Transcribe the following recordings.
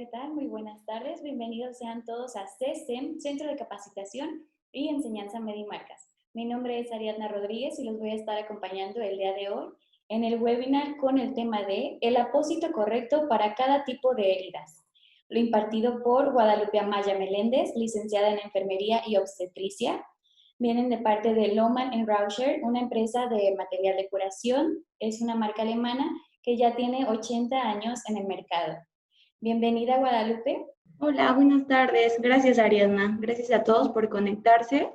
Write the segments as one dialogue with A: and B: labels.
A: ¿qué tal? Muy buenas tardes. Bienvenidos sean todos a CESEM, Centro de Capacitación y Enseñanza Medimarcas. Mi nombre es Ariadna Rodríguez y los voy a estar acompañando el día de hoy en el webinar con el tema de el apósito correcto para cada tipo de heridas. Lo impartido por Guadalupe Amaya Meléndez, licenciada en Enfermería y Obstetricia. Vienen de parte de Lohmann & Rauscher, una empresa de material de curación. Es una marca alemana que ya tiene 80 años en el mercado. Bienvenida, Guadalupe.
B: Hola, buenas tardes. Gracias, Ariadna. Gracias a todos por conectarse.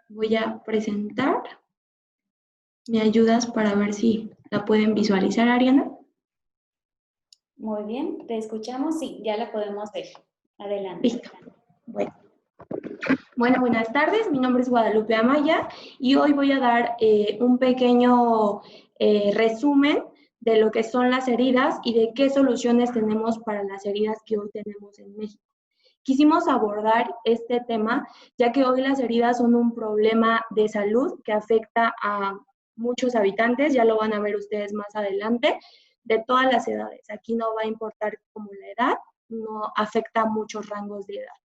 B: Voy a presentar. ¿Me ayudas para ver si la pueden visualizar, Ariadna?
A: Muy bien, te escuchamos. Sí, ya la podemos ver. Adelante.
B: Listo. Bueno, buenas tardes. Mi nombre es Guadalupe Amaya y hoy voy a dar un pequeño resumen de lo que son las heridas y de qué soluciones tenemos para las heridas que hoy tenemos en México. Quisimos abordar este tema, ya que hoy las heridas son un problema de salud que afecta a muchos habitantes, ya lo van a ver ustedes más adelante, de todas las edades. Aquí no va a importar como la edad, no afecta a muchos rangos de edad.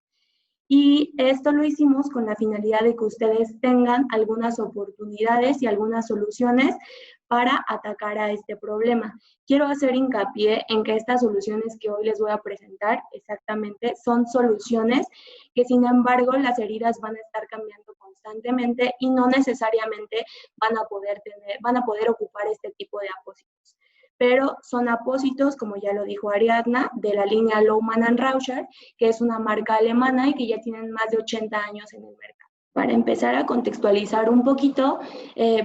B: Y esto lo hicimos con la finalidad de que ustedes tengan algunas oportunidades y algunas soluciones para atacar a este problema. Quiero hacer hincapié en que estas soluciones que hoy les voy a presentar exactamente son soluciones que, sin embargo, las heridas van a estar cambiando constantemente y no necesariamente van a poder ocupar este tipo de apósitos. Pero son apósitos, como ya lo dijo Ariadna, de la línea Lohmann & Rauscher, que es una marca alemana y que ya tienen más de 80 años en el mercado. Para empezar a contextualizar un poquito,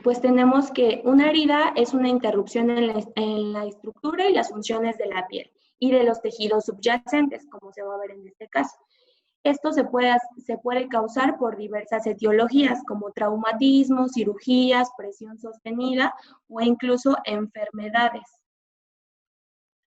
B: pues tenemos que una herida es una interrupción en la estructura y las funciones de la piel y de los tejidos subyacentes, como se va a ver en este caso. Esto se puede causar por diversas etiologías, como traumatismos, cirugías, presión sostenida o incluso enfermedades.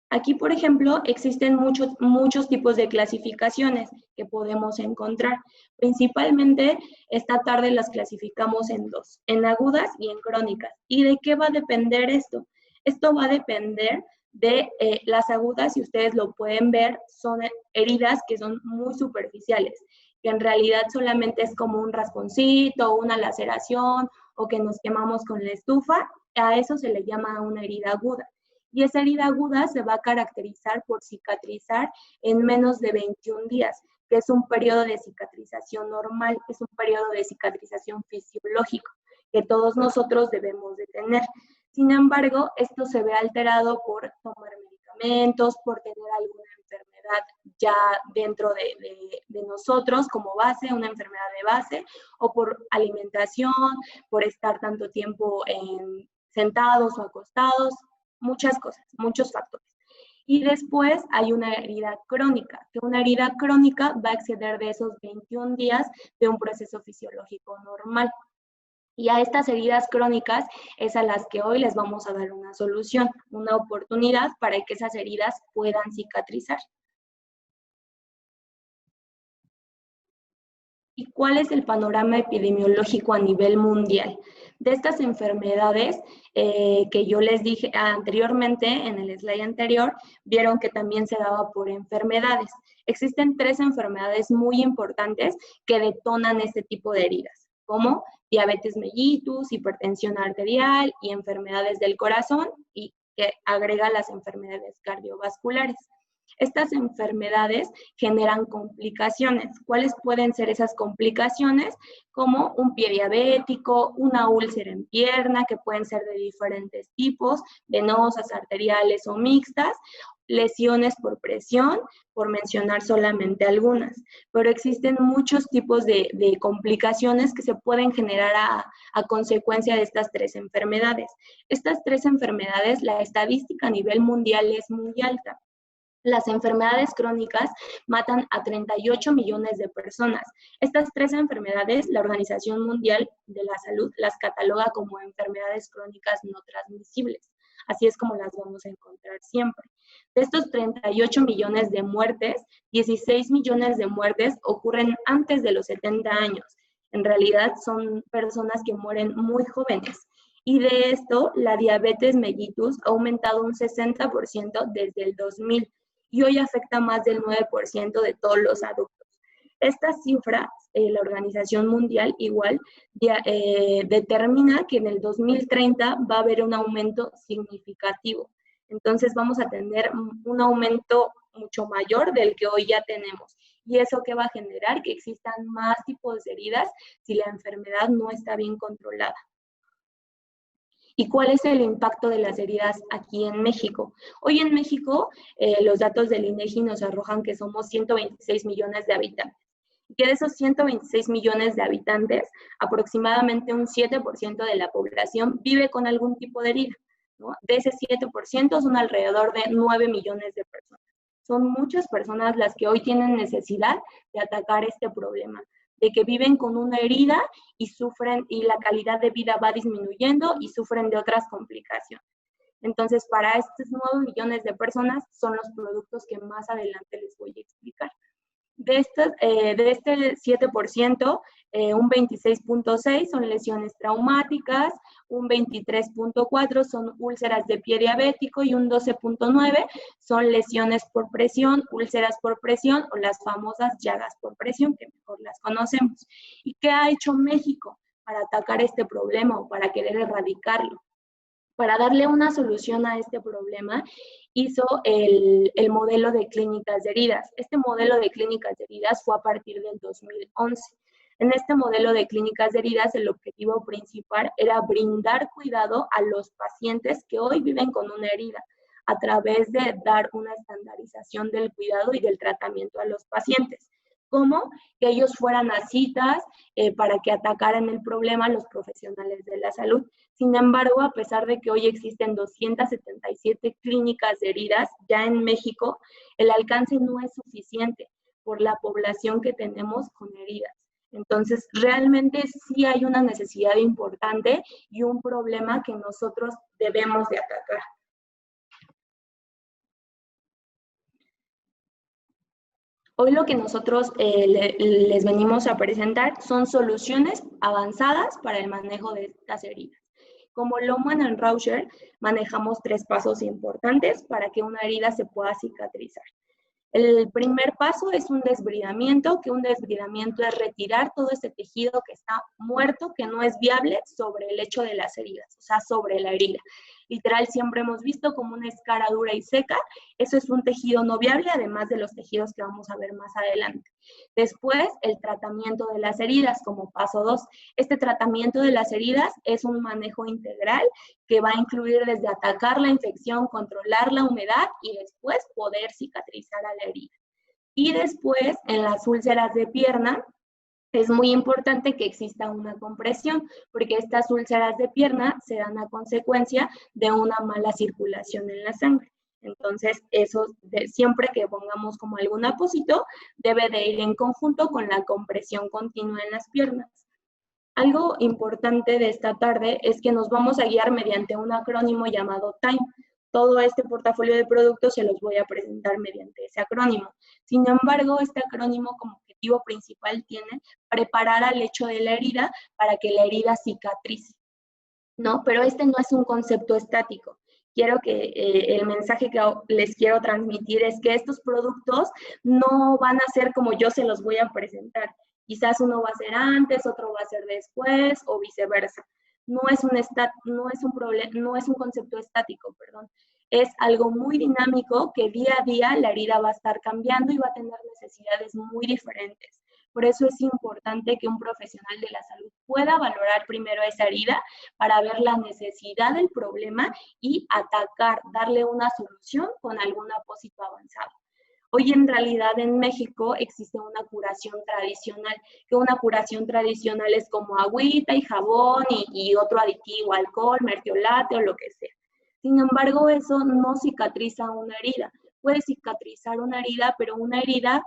B: Aquí, por ejemplo, existen muchos tipos de clasificaciones que podemos encontrar. Principalmente, esta tarde las clasificamos en dos, en agudas y en crónicas. ¿Y de qué va a depender esto? Esto va a depender de las agudas, si ustedes lo pueden ver, son heridas que son muy superficiales, que en realidad solamente es como un rasponcito, una laceración, o que nos quemamos con la estufa. A eso se le llama una herida aguda. Y esa herida aguda se va a caracterizar por cicatrizar en menos de 21 días, que es un periodo de cicatrización normal, es un periodo de cicatrización fisiológico que todos nosotros debemos de tener. Sin embargo, esto se ve alterado por tomar medicamentos, por tener alguna enfermedad ya dentro de nosotros como base, una enfermedad de base, o por alimentación, por estar tanto tiempo sentados o acostados, muchas cosas, muchos factores. Y después hay una herida crónica, que una herida crónica va a exceder de esos 21 días de un proceso fisiológico normal. Y a estas heridas crónicas es a las que hoy les vamos a dar una solución, una oportunidad para que esas heridas puedan cicatrizar. ¿Y cuál es el panorama epidemiológico a nivel mundial? De estas enfermedades que yo les dije anteriormente, en el slide anterior, vieron que también se daba por enfermedades. Existen 3 enfermedades muy importantes que detonan este tipo de heridas, como diabetes mellitus, hipertensión arterial y enfermedades del corazón, y que agrega las enfermedades cardiovasculares. Estas enfermedades generan complicaciones. ¿Cuáles pueden ser esas complicaciones? Como un pie diabético, una úlcera en pierna, que pueden ser de diferentes tipos, venosas, arteriales o mixtas, lesiones por presión, por mencionar solamente algunas. Pero existen muchos tipos de complicaciones que se pueden generar a consecuencia de estas 3 enfermedades. Estas 3 enfermedades, la estadística a nivel mundial es muy alta. Las enfermedades crónicas matan a 38 millones de personas. Estas 3 enfermedades, la Organización Mundial de la Salud las cataloga como enfermedades crónicas no transmisibles. Así es como las vamos a encontrar siempre. De estos 38 millones de muertes, 16 millones de muertes ocurren antes de los 70 años. En realidad son personas que mueren muy jóvenes. Y de esto, la diabetes mellitus ha aumentado un 60% desde el 2000. y hoy afecta más del 9% de todos los adultos. Estas cifras, la Organización Mundial igual determina que en el 2030 va a haber un aumento significativo. Entonces vamos a tener un aumento mucho mayor del que hoy ya tenemos. ¿Y eso qué va a generar? Que existan más tipos de heridas si la enfermedad no está bien controlada. ¿Y cuál es el impacto de las heridas aquí en México? Hoy en México, los datos del INEGI nos arrojan que somos 126 millones de habitantes. Y que de esos 126 millones de habitantes, aproximadamente un 7% de la población vive con algún tipo de herida, ¿no? De ese 7% son alrededor de 9 millones de personas. Son muchas personas las que hoy tienen necesidad de atacar este problema, de que viven con una herida y sufren, y la calidad de vida va disminuyendo y sufren de otras complicaciones. Entonces, para estos 9 millones de personas son los productos que más adelante les voy a explicar. De este 7%, un 26.6% son lesiones traumáticas, un 23.4% son úlceras de pie diabético y un 12.9% son lesiones por presión, úlceras por presión o las famosas llagas por presión, que mejor las conocemos. ¿Y qué ha hecho México para atacar este problema o para querer erradicarlo? Para darle una solución a este problema, hizo el modelo de clínicas de heridas. Este modelo de clínicas de heridas fue a partir del 2011. En este modelo de clínicas de heridas, el objetivo principal era brindar cuidado a los pacientes que hoy viven con una herida, a través de dar una estandarización del cuidado y del tratamiento a los pacientes. ¿Cómo? Que ellos fueran a citas para que atacaran el problema los profesionales de la salud. Sin embargo, a pesar de que hoy existen 277 clínicas de heridas ya en México, el alcance no es suficiente por la población que tenemos con heridas. Entonces, realmente sí hay una necesidad importante y un problema que nosotros debemos de atacar. Hoy lo que nosotros les venimos a presentar son soluciones avanzadas para el manejo de estas heridas. Como Lohmann and Rauscher, manejamos 3 pasos importantes para que una herida se pueda cicatrizar. El primer paso es un desbridamiento, que un desbridamiento es retirar todo ese tejido que está muerto, que no es viable, sobre el lecho de las heridas, o sea, sobre la herida. Literal, siempre hemos visto como una escara dura y seca. Eso es un tejido no viable, además de los tejidos que vamos a ver más adelante. Después, el tratamiento de las heridas como paso 2. Este tratamiento de las heridas es un manejo integral que va a incluir desde atacar la infección, controlar la humedad y después poder cicatrizar a la herida. Y después, en las úlceras de pierna, es muy importante que exista una compresión, porque estas úlceras de pierna se dan a consecuencia de una mala circulación en la sangre. Entonces, eso siempre que pongamos como algún apósito, debe de ir en conjunto con la compresión continua en las piernas. Algo importante de esta tarde es que nos vamos a guiar mediante un acrónimo llamado TIME. Todo este portafolio de productos se los voy a presentar mediante ese acrónimo. Sin embargo, este acrónimo como objetivo principal tiene preparar al lecho de la herida para que la herida cicatrice, ¿no? Pero este no es un concepto estático. Quiero que el mensaje que les quiero transmitir es que estos productos no van a ser como yo se los voy a presentar. Quizás uno va a ser antes, otro va a ser después o viceversa. No es un concepto estático, perdón. Es algo muy dinámico que día a día la herida va a estar cambiando y va a tener necesidades muy diferentes. Por eso es importante que un profesional de la salud pueda valorar primero esa herida para ver la necesidad del problema y atacar, darle una solución con algún apósito avanzado. Hoy en realidad en México existe una curación tradicional, que una curación tradicional es como agüita y jabón y otro aditivo, alcohol, mertiolate o lo que sea. Sin embargo, eso no cicatriza una herida. Puede cicatrizar una herida, pero una herida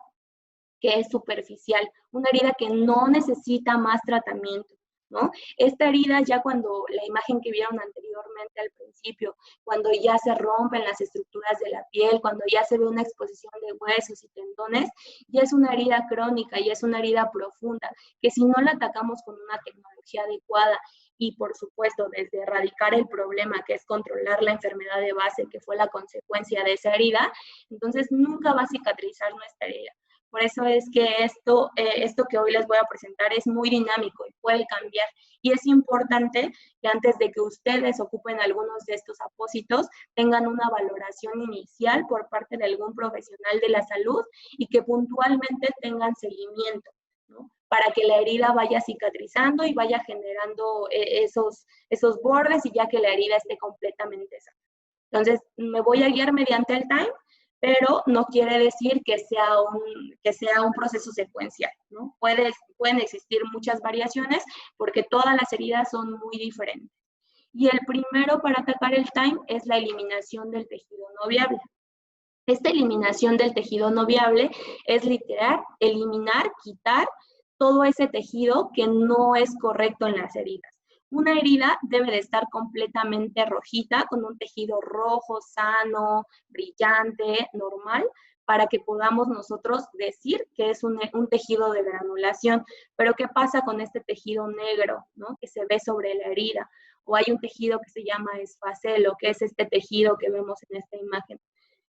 B: que es superficial, una herida que no necesita más tratamiento, ¿no? Esta herida ya cuando la imagen que vieron anteriormente al principio, cuando ya se rompen las estructuras de la piel, cuando ya se ve una exposición de huesos y tendones, ya es una herida crónica, ya es una herida profunda, que si no la atacamos con una tecnología adecuada y por supuesto desde erradicar el problema, que es controlar la enfermedad de base, que fue la consecuencia de esa herida, entonces nunca va a cicatrizar nuestra herida. Por eso es que esto que hoy les voy a presentar es muy dinámico y puede cambiar. Y es importante que antes de que ustedes ocupen algunos de estos apósitos, tengan una valoración inicial por parte de algún profesional de la salud y que puntualmente tengan seguimiento, ¿no? Para que la herida vaya cicatrizando y vaya generando esos bordes y ya que la herida esté completamente sana. Entonces, me voy a guiar mediante el time, pero no quiere decir que sea un proceso secuencial, ¿no? Pueden existir muchas variaciones porque todas las heridas son muy diferentes. Y el primero para atacar el time es la eliminación del tejido no viable. Esta eliminación del tejido no viable es literal eliminar, quitar todo ese tejido que no es correcto en las heridas. Una herida debe de estar completamente rojita, con un tejido rojo, sano, brillante, normal, para que podamos nosotros decir que es un tejido de granulación. Pero ¿qué pasa con este tejido negro, ¿no? Que se ve sobre la herida? O hay un tejido que se llama esfacelo, que es este tejido que vemos en esta imagen,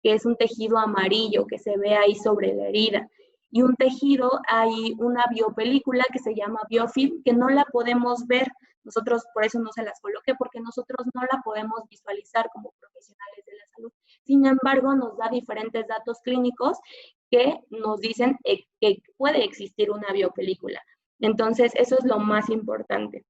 B: que es un tejido amarillo que se ve ahí sobre la herida. Y un tejido, hay una biopelícula que se llama biofilm, que no la podemos ver. Nosotros, por eso no se las coloqué, porque nosotros no la podemos visualizar como profesionales de la salud. Sin embargo, nos da diferentes datos clínicos que nos dicen que puede existir una biopelícula. Entonces, eso es lo más importante.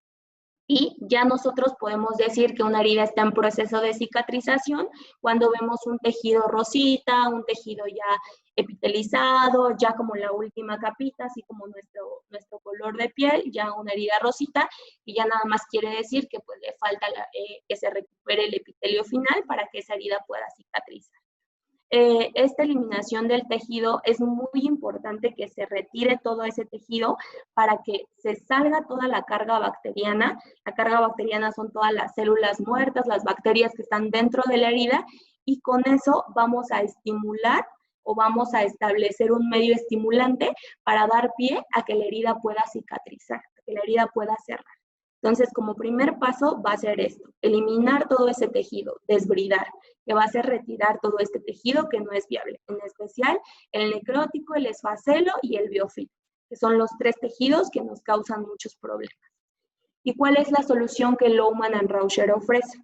B: Y ya nosotros podemos decir que una herida está en proceso de cicatrización cuando vemos un tejido rosita, un tejido ya epitelizado, ya como la última capita, así como nuestro color de piel, ya una herida rosita, y ya nada más quiere decir que pues, le falta que se recupere el epitelio final para que esa herida pueda cicatrizar. Esta eliminación del tejido es muy importante que se retire todo ese tejido para que se salga toda la carga bacteriana. La carga bacteriana son todas las células muertas, las bacterias que están dentro de la herida, y con eso vamos a estimular o vamos a establecer un medio estimulante para dar pie a que la herida pueda cicatrizar, a que la herida pueda cerrar. Entonces, como primer paso va a ser esto, eliminar todo ese tejido, desbridar, que va a ser retirar todo este tejido que no es viable, en especial el necrótico, el esfacelo y el biofilm, que son los 3 tejidos que nos causan muchos problemas. ¿Y cuál es la solución que Lohmann and Rauscher ofrece?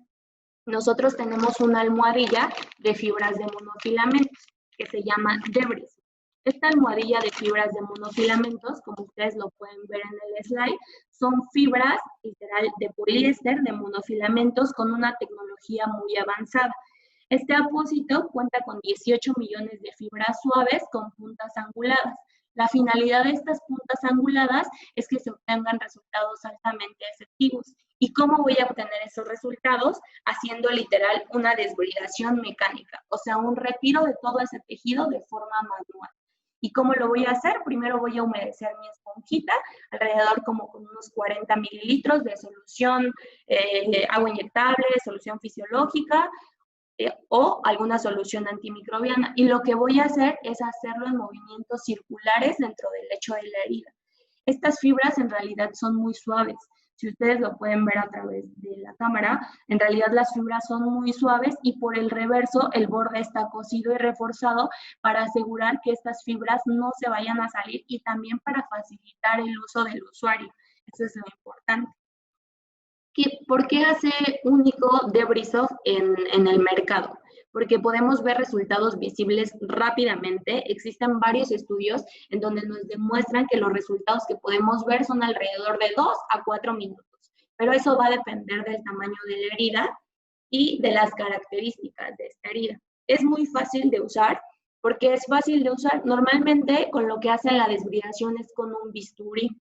B: Nosotros tenemos una almohadilla de fibras de monofilamentos que se llama Debris. Esta almohadilla de fibras de monofilamentos, como ustedes lo pueden ver en el slide, son fibras literal de poliéster de monofilamentos con una tecnología muy avanzada. Este apósito cuenta con 18 millones de fibras suaves con puntas anguladas. La finalidad de estas puntas anguladas es que se obtengan resultados altamente efectivos. ¿Y cómo voy a obtener esos resultados? Haciendo literal una desbridación mecánica, o sea, un retiro de todo ese tejido de forma manual. ¿Y cómo lo voy a hacer? Primero voy a humedecer mi esponjita, alrededor como con unos 40 mililitros de solución, agua inyectable, solución fisiológica, o alguna solución antimicrobiana. Y lo que voy a hacer es hacerlo en movimientos circulares dentro del lecho de la herida. Estas fibras en realidad son muy suaves. Si ustedes lo pueden ver a través de la cámara, en realidad las fibras son muy suaves y por el reverso el borde está cosido y reforzado para asegurar que estas fibras no se vayan a salir y también para facilitar el uso del usuario. Eso es lo importante. ¿Por qué hace único Debrisov en el mercado? Porque podemos ver resultados visibles rápidamente. Existen varios estudios en donde nos demuestran que los resultados que podemos ver son alrededor de 2 a 4 minutos. Pero eso va a depender del tamaño de la herida y de las características de esta herida. Es muy fácil de usar. Porque es fácil de usar. Normalmente con lo que hacen la desbridación es con un bisturí.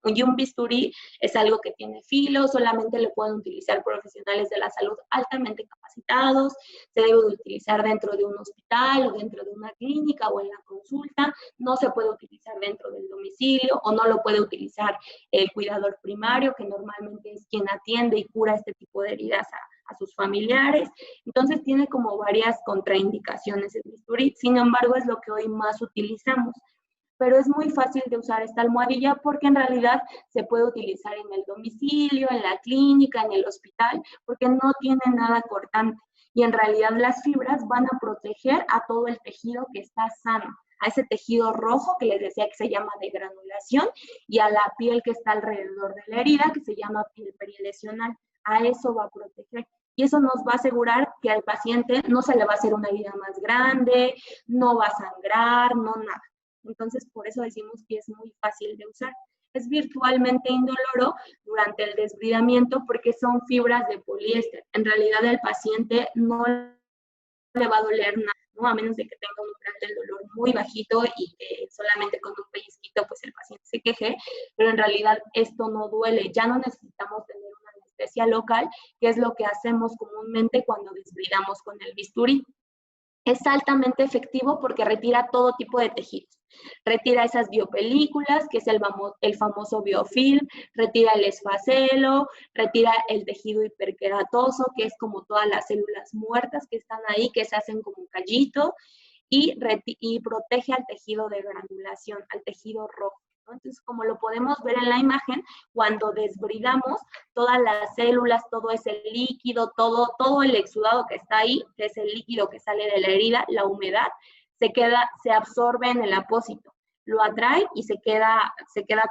B: Y un bisturí es algo que tiene filo, solamente lo pueden utilizar profesionales de la salud altamente capacitados, se debe utilizar dentro de un hospital o dentro de una clínica o en la consulta, no se puede utilizar dentro del domicilio o no lo puede utilizar el cuidador primario, que normalmente es quien atiende y cura este tipo de heridas a sus familiares. Entonces tiene como varias contraindicaciones el bisturí, sin embargo es lo que hoy más utilizamos. pero es muy fácil de usar esta almohadilla porque en realidad se puede utilizar en el domicilio, en la clínica, en el hospital, porque no tiene nada cortante. Y en realidad las fibras van a proteger a todo el tejido que está sano, a ese tejido rojo que les decía que se llama de granulación y a la piel que está alrededor de la herida que se llama piel perilesional. A eso va a proteger. Y eso nos va a asegurar que al paciente no se le va a hacer una herida más grande, no va a sangrar, no nada. Entonces, por eso decimos que es muy fácil de usar. Es virtualmente indoloro durante el desbridamiento porque son fibras de poliéster. En realidad, el paciente no le va a doler nada, ¿no? A menos de que tenga un umbral del dolor muy bajito y que solamente con un pellizquito pues el paciente se queje, pero en realidad esto no duele. Ya no necesitamos tener una anestesia local, que es lo que hacemos comúnmente cuando desbridamos con el bisturí. Es altamente efectivo porque retira todo tipo de tejidos. Retira esas biopelículas, que es el famoso biofilm, retira el esfacelo, retira el tejido hiperkeratoso, que es como todas las células muertas que están ahí, que se hacen como un callito, y protege al tejido de granulación, al tejido rojo. Entonces, como lo podemos ver en la imagen, cuando desbridamos, todas las células, todo ese líquido, todo el exudado que está ahí, que es el líquido que sale de la herida, la humedad, se absorbe en el apósito, lo atrae y se queda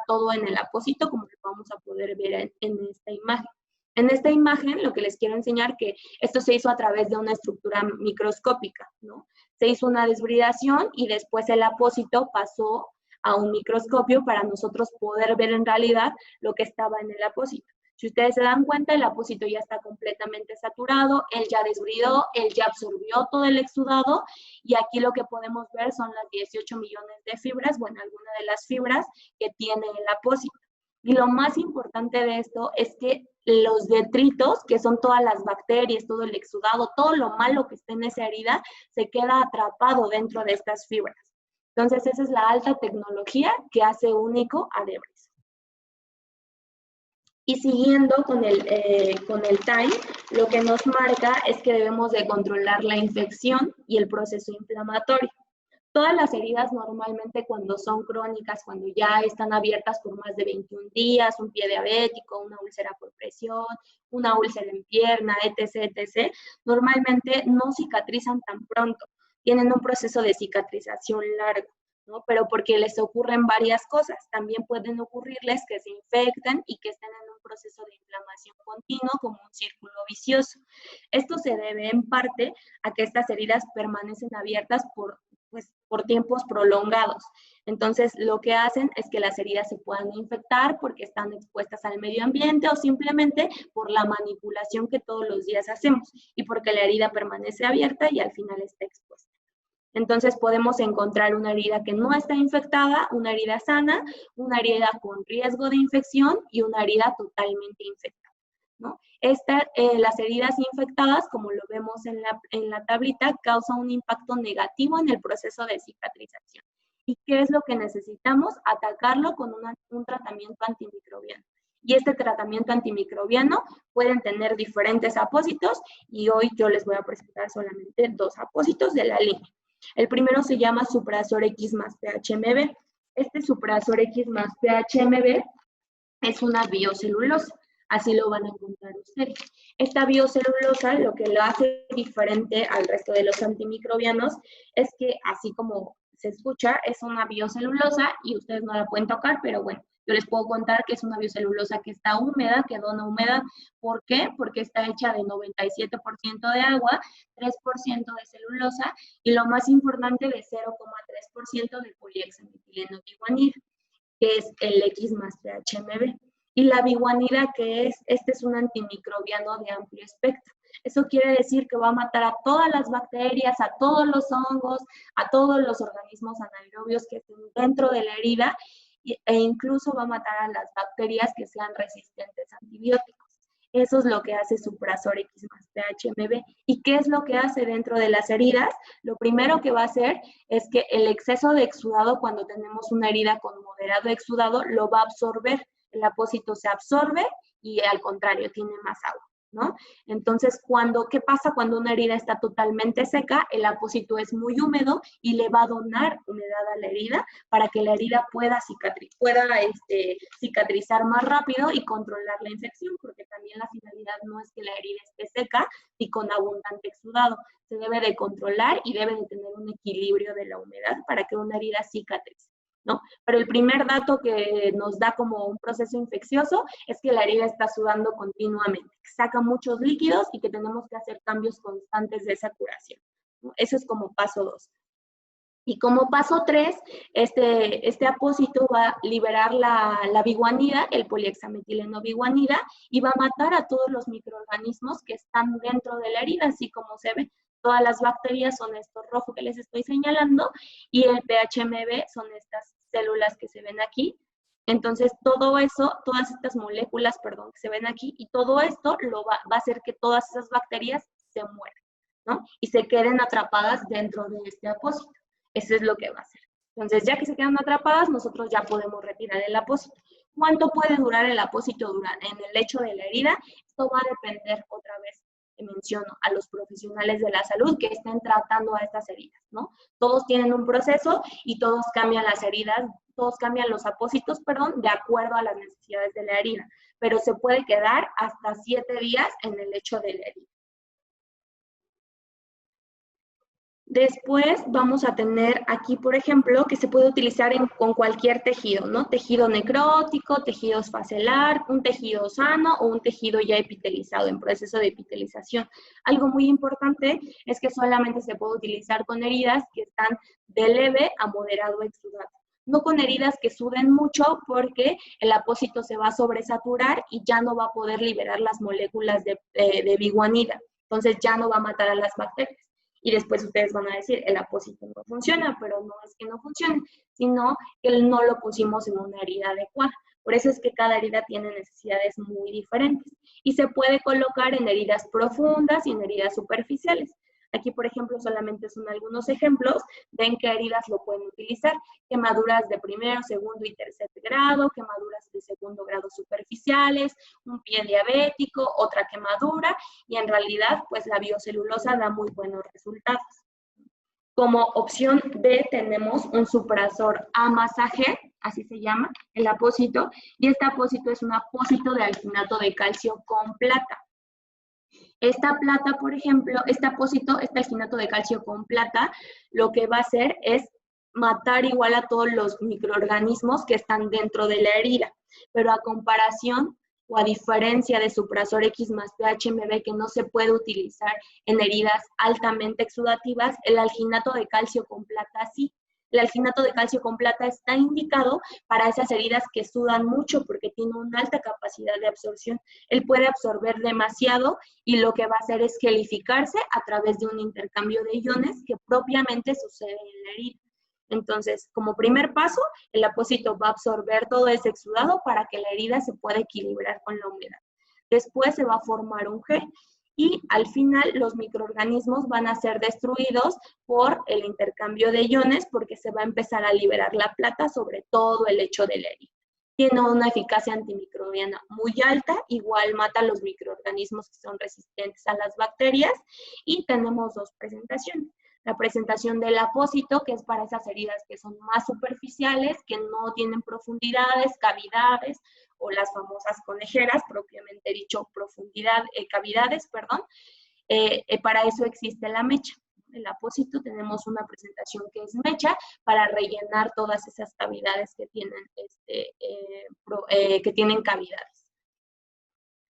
B: todo en el apósito, como lo vamos a poder ver en esta imagen. En esta imagen, lo que les quiero enseñar, que esto se hizo a través de una estructura microscópica, ¿no? Se hizo una desbridación y después el apósito pasó a un microscopio para nosotros poder ver en realidad lo que estaba en el apósito. Si ustedes se dan cuenta, el apósito ya está completamente saturado, él ya desbridó, él ya absorbió todo el exudado y aquí lo que podemos ver son las 18 millones de fibras, bueno, algunas de las fibras que tiene el apósito. Y lo más importante de esto es que los detritos, que son todas las bacterias, todo el exudado, todo lo malo que está en esa herida, se queda atrapado dentro de estas fibras. Entonces, esa es la alta tecnología que hace único a Debris. Y siguiendo con el time, lo que nos marca es que debemos de controlar la infección y el proceso inflamatorio. Todas las heridas normalmente cuando son crónicas, cuando ya están abiertas por más de 21 días, un pie diabético, una úlcera por presión, una úlcera en pierna, etc., etc., normalmente no cicatrizan tan pronto, tienen un proceso de cicatrización largo, ¿no? Pero porque les ocurren varias cosas. También pueden ocurrirles que se infecten y que estén en un proceso de inflamación continuo como un círculo vicioso. Esto se debe en parte a que estas heridas permanecen abiertas por tiempos prolongados. Entonces, lo que hacen es que las heridas se puedan infectar porque están expuestas al medio ambiente o simplemente por la manipulación que todos los días hacemos y porque la herida permanece abierta y al final está expuesta. Entonces, podemos encontrar una herida que no está infectada, una herida sana, una herida con riesgo de infección y una herida totalmente infectada, ¿no? Las heridas infectadas, como lo vemos en la tablita, causan un impacto negativo en el proceso de cicatrización. ¿Y qué es lo que necesitamos? Atacarlo con un tratamiento antimicrobiano. Y este tratamiento antimicrobiano pueden tener diferentes apósitos y hoy yo les voy a presentar solamente 2 apósitos de la línea. El primero se llama Suprazor X más PHMB. Este Suprazor X más PHMB es una biocelulosa. Así lo van a encontrar ustedes. Esta biocelulosa, lo que lo hace diferente al resto de los antimicrobianos es que, así como se escucha, es una biocelulosa y ustedes no la pueden tocar, pero bueno, yo les puedo contar que es una biocelulosa que está húmeda, que dona humedad. ¿Por qué? Porque está hecha de 97% de agua, 3% de celulosa y lo más importante de 0,3% de polihexametileno biguanida, que es el X más PHMB. Y la biguanida, que es, este es un antimicrobiano de amplio espectro. Eso quiere decir que va a matar a todas las bacterias, a todos los hongos, a todos los organismos anaerobios que estén dentro de la herida e incluso va a matar a las bacterias que sean resistentes a antibióticos. Eso es lo que hace Suprazor X más PHMB. ¿Y qué es lo que hace dentro de las heridas? Lo primero que va a hacer es que el exceso de exudado, cuando tenemos una herida con moderado exudado, lo va a absorber. El apósito se absorbe y al contrario, tiene más agua. ¿no? Entonces, ¿qué pasa cuando una herida está totalmente seca? El apósito es muy húmedo y le va a donar humedad a la herida para que la herida pueda cicatrizar más rápido y controlar la infección, porque también la finalidad no es que la herida esté seca y con abundante exudado. Se debe de controlar y debe de tener un equilibrio de la humedad para que una herida cicatrice, ¿no? Pero el primer dato que nos da como un proceso infeccioso es que la herida está sudando continuamente, que saca muchos líquidos y que tenemos que hacer cambios constantes de esa curación, ¿no? Eso es como paso 2. Y como paso 3, este apósito va a liberar la biguanida, el polihexametileno biguanida, y va a matar a todos los microorganismos que están dentro de la herida, así como se ve. Todas las bacterias son estos rojos que les estoy señalando, y el PHMB son estas células que se ven aquí. Entonces, todo eso, todas estas moléculas, perdón, que se ven aquí, y todo esto va a hacer que todas esas bacterias se mueran, ¿no? Y se queden atrapadas dentro de este apósito. Eso es lo que va a hacer. Entonces, ya que se quedan atrapadas, nosotros ya podemos retirar el apósito. ¿Cuánto puede durar el apósito en el lecho de la herida? Esto va a depender, otra vez, menciono, a los profesionales de la salud que estén tratando a estas heridas, ¿no? Todos tienen un proceso y todos cambian las heridas, todos cambian los apósitos, perdón, de acuerdo a las necesidades de la herida, pero se puede quedar hasta 7 días en el lecho de la herida. Después vamos a tener aquí, por ejemplo, que se puede utilizar con cualquier tejido, ¿no? Tejido necrótico, tejido esfacelar, un tejido sano o un tejido ya epitelizado, en proceso de epitelización. Algo muy importante es que solamente se puede utilizar con heridas que están de leve a moderado exudado. No con heridas que suden mucho porque el apósito se va a sobresaturar y ya no va a poder liberar las moléculas de biguanida. Entonces ya no va a matar a las bacterias. Y después ustedes van a decir, el apósito no funciona, pero no es que no funcione, sino que no lo pusimos en una herida adecuada. Por eso es que cada herida tiene necesidades muy diferentes. Y se puede colocar en heridas profundas y en heridas superficiales. Aquí, por ejemplo, solamente son algunos ejemplos de en qué heridas lo pueden utilizar. Quemaduras de primero, segundo y tercer grado, quemaduras de segundo grado superficiales, un pie diabético, otra quemadura, y en realidad, pues la biocelulosa da muy buenos resultados. Como opción B tenemos un supresor a masaje, así se llama, el apósito, y este apósito es un apósito de alginato de calcio con plata. Esta plata, por ejemplo, este apósito, este alginato de calcio con plata, lo que va a hacer es matar igual a todos los microorganismos que están dentro de la herida, pero a comparación o a diferencia de Suprasor X más PHMB que no se puede utilizar en heridas altamente exudativas, el alginato de calcio con plata sí. El alginato de calcio con plata está indicado para esas heridas que sudan mucho porque tiene una alta capacidad de absorción. Él puede absorber demasiado y lo que va a hacer es gelificarse a través de un intercambio de iones que propiamente sucede en la herida. Entonces, como primer paso, el apósito va a absorber todo ese exudado para que la herida se pueda equilibrar con la humedad. Después se va a formar un gel y al final los microorganismos van a ser destruidos por el intercambio de iones porque se va a empezar a liberar la plata sobre todo el lecho de la herida. Tiene una eficacia antimicrobiana muy alta, igual mata a los microorganismos que son resistentes a las bacterias y tenemos dos presentaciones. La presentación del apósito, que es para esas heridas que son más superficiales, que no tienen profundidades, cavidades, o las famosas conejeras, propiamente dicho, cavidades, perdón. Para eso existe la mecha. El apósito tenemos una presentación que es mecha para rellenar todas esas cavidades que tienen cavidades.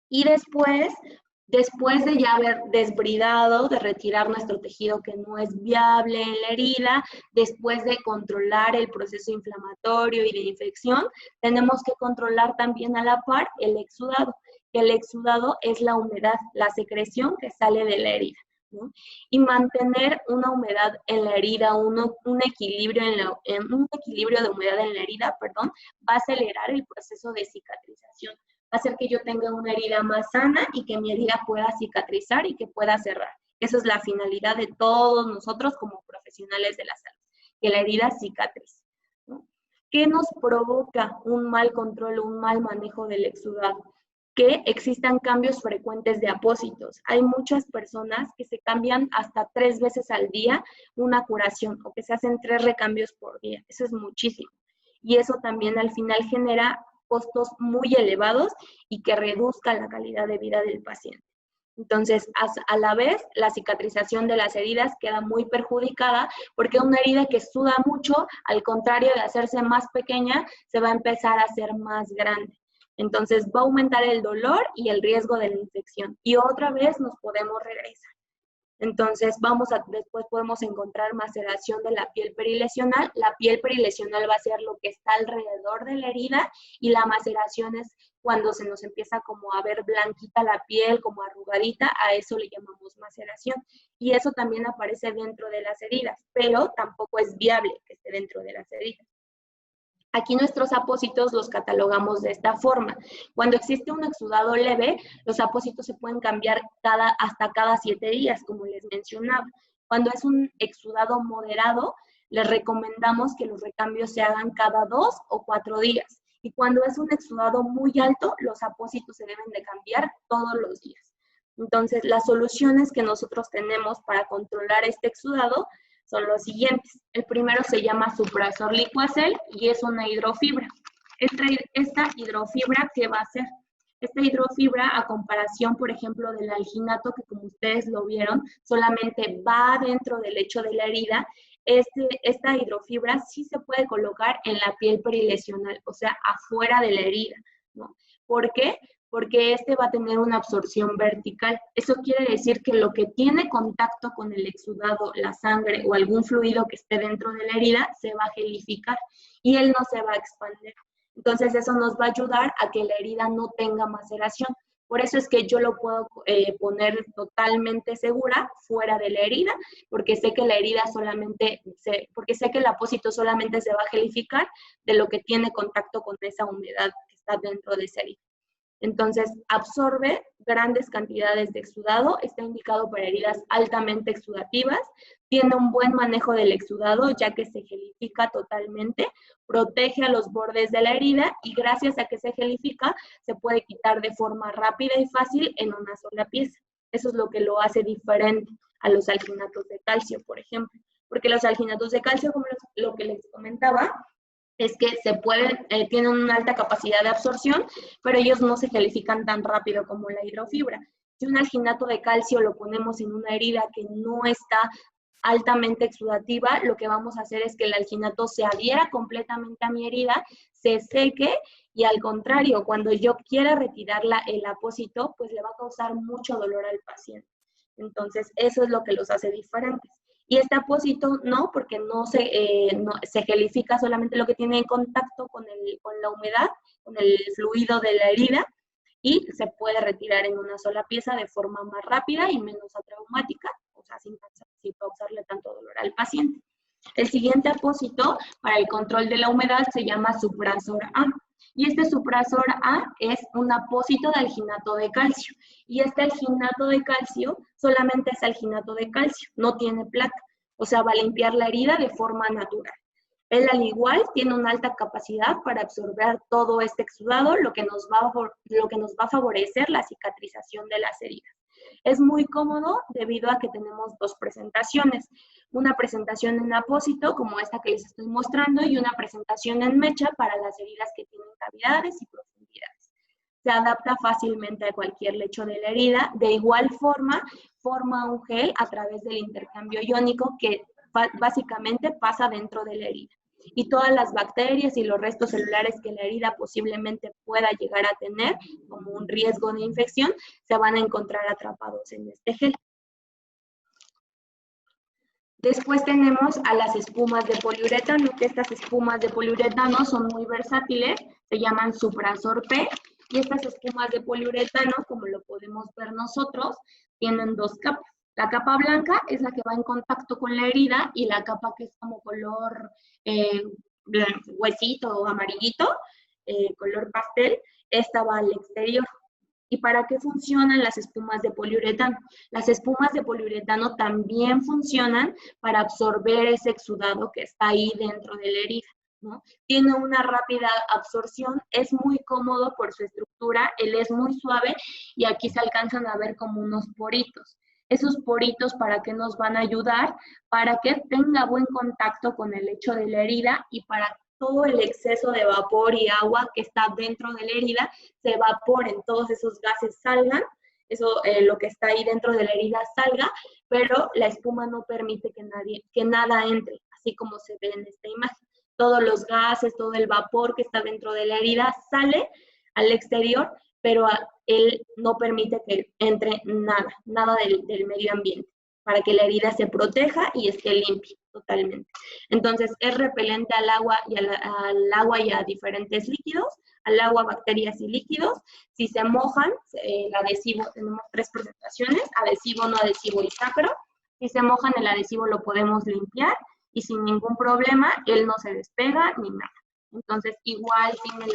B: Y después de ya haber desbridado, de retirar nuestro tejido que no es viable en la herida, después de controlar el proceso inflamatorio y de infección, tenemos que controlar también a la par el exudado. El exudado es la humedad, la secreción que sale de la herida, ¿no? Y mantener una humedad en la herida, un equilibrio de humedad en la herida, perdón, va a acelerar el proceso de cicatrización. Va a hacer que yo tenga una herida más sana y que mi herida pueda cicatrizar y que pueda cerrar. Esa es la finalidad de todos nosotros como profesionales de la salud, que la herida cicatrice, ¿no? ¿Qué nos provoca un mal control o un mal manejo del exudado? que existan cambios frecuentes de apósitos. Hay muchas personas que se cambian hasta 3 veces al día una curación o que se hacen 3 recambios por día. Eso es muchísimo. Y eso también al final genera costos muy elevados y que reduzca la calidad de vida del paciente. Entonces, a la vez, la cicatrización de las heridas queda muy perjudicada porque una herida que suda mucho, al contrario de hacerse más pequeña, se va a empezar a hacer más grande. Entonces, va a aumentar el dolor y el riesgo de la infección. Y otra vez nos podemos regresar. Entonces, después podemos encontrar maceración de la piel perilesional. La piel perilesional va a ser lo que está alrededor de la herida y la maceración es cuando se nos empieza como a ver blanquita la piel, como arrugadita, a eso le llamamos maceración. Y eso también aparece dentro de las heridas, pero tampoco es viable que esté dentro de las heridas. Aquí nuestros apósitos los catalogamos de esta forma. Cuando existe un exudado leve, los apósitos se pueden cambiar hasta cada 7 días, como les mencionaba. Cuando es un exudado moderado, les recomendamos que los recambios se hagan cada 2 o 4 días. Y cuando es un exudado muy alto, los apósitos se deben de cambiar todos los días. Entonces, las soluciones que nosotros tenemos para controlar este exudado son los siguientes. El primero se llama Suprazor Licuacel y es una hidrofibra. Esta hidrofibra, ¿qué va a hacer? Esta hidrofibra, a comparación, por ejemplo, del alginato, que como ustedes lo vieron, solamente va dentro del lecho de la herida, esta hidrofibra sí se puede colocar en la piel perilesional, o sea, afuera de la herida, ¿no? ¿Por qué? Porque va a tener una absorción vertical. Eso quiere decir que lo que tiene contacto con el exudado, la sangre o algún fluido que esté dentro de la herida, se va a gelificar y él no se va a expandir. Entonces eso nos va a ayudar a que la herida no tenga maceración. Por eso es que yo lo puedo poner totalmente segura fuera de la herida, porque sé que la herida porque sé que el apósito solamente se va a gelificar de lo que tiene contacto con esa humedad que está dentro de esa herida. Entonces, absorbe grandes cantidades de exudado, está indicado para heridas altamente exudativas, tiene un buen manejo del exudado ya que se gelifica totalmente, protege a los bordes de la herida y gracias a que se gelifica, se puede quitar de forma rápida y fácil en una sola pieza. Eso es lo que lo hace diferente a los alginatos de calcio, por ejemplo, porque los alginatos de calcio, como lo que les comentaba, es que tienen una alta capacidad de absorción, pero ellos no se gelifican tan rápido como la hidrofibra. Si un alginato de calcio lo ponemos en una herida que no está altamente exudativa, lo que vamos a hacer es que el alginato se adhiera completamente a mi herida, se seque y al contrario, cuando yo quiera retirar el apósito, pues le va a causar mucho dolor al paciente. Entonces, eso es lo que los hace diferentes. Y este apósito no, porque no se gelifica solamente lo que tiene en contacto con la humedad, con el fluido de la herida, y se puede retirar en una sola pieza de forma más rápida y menos traumática, o sea, sin causarle tanto dolor al paciente. El siguiente apósito para el control de la humedad se llama Suprazor A. Y este Suprazor A es un apósito de alginato de calcio. Y este alginato de calcio solamente es alginato de calcio, no tiene placa. O sea, va a limpiar la herida de forma natural. Él al igual tiene una alta capacidad para absorber todo este exudado, lo que nos va a favorecer la cicatrización de las heridas. Es muy cómodo debido a que tenemos dos presentaciones. Una presentación en apósito, como esta que les estoy mostrando, y una presentación en mecha para las heridas que tienen cavidades y profundidades. Se adapta fácilmente a cualquier lecho de la herida. De igual forma, forma un gel a través del intercambio iónico que básicamente pasa dentro de la herida. Y todas las bacterias y los restos celulares que la herida posiblemente pueda llegar a tener, como un riesgo de infección, se van a encontrar atrapados en este gel. Después tenemos a las espumas de poliuretano, que estas espumas de poliuretano son muy versátiles, se llaman Suprazor P, y estas espumas de poliuretano, como lo podemos ver nosotros, tienen dos capas. La capa blanca es la que va en contacto con la herida y la capa que es como color huesito o amarillito, color pastel, esta va al exterior. ¿Y para qué funcionan las espumas de poliuretano? Las espumas de poliuretano también funcionan para absorber ese exudado que está ahí dentro de la herida. ¿no? Tiene una rápida absorción, es muy cómodo por su estructura, él es muy suave y aquí se alcanzan a ver como unos poritos. Esos poritos, ¿para qué nos van a ayudar? Para que tenga buen contacto con el lecho de la herida y para todo el exceso de vapor y agua que está dentro de la herida se evaporen, todos esos gases salgan, eso lo que está ahí dentro de la herida salga, pero la espuma no permite que nada entre, así como se ve en esta imagen. Todos los gases, todo el vapor que está dentro de la herida sale al exterior, pero él no permite que entre nada del medio ambiente, para que la herida se proteja y esté limpia totalmente. Entonces, es repelente al agua y a diferentes líquidos, al agua, bacterias y líquidos. Si se mojan, el adhesivo, tenemos 3 presentaciones, adhesivo, no adhesivo y sacro. Si se mojan, el adhesivo lo podemos limpiar y sin ningún problema, él no se despega ni nada. Entonces, igual tiene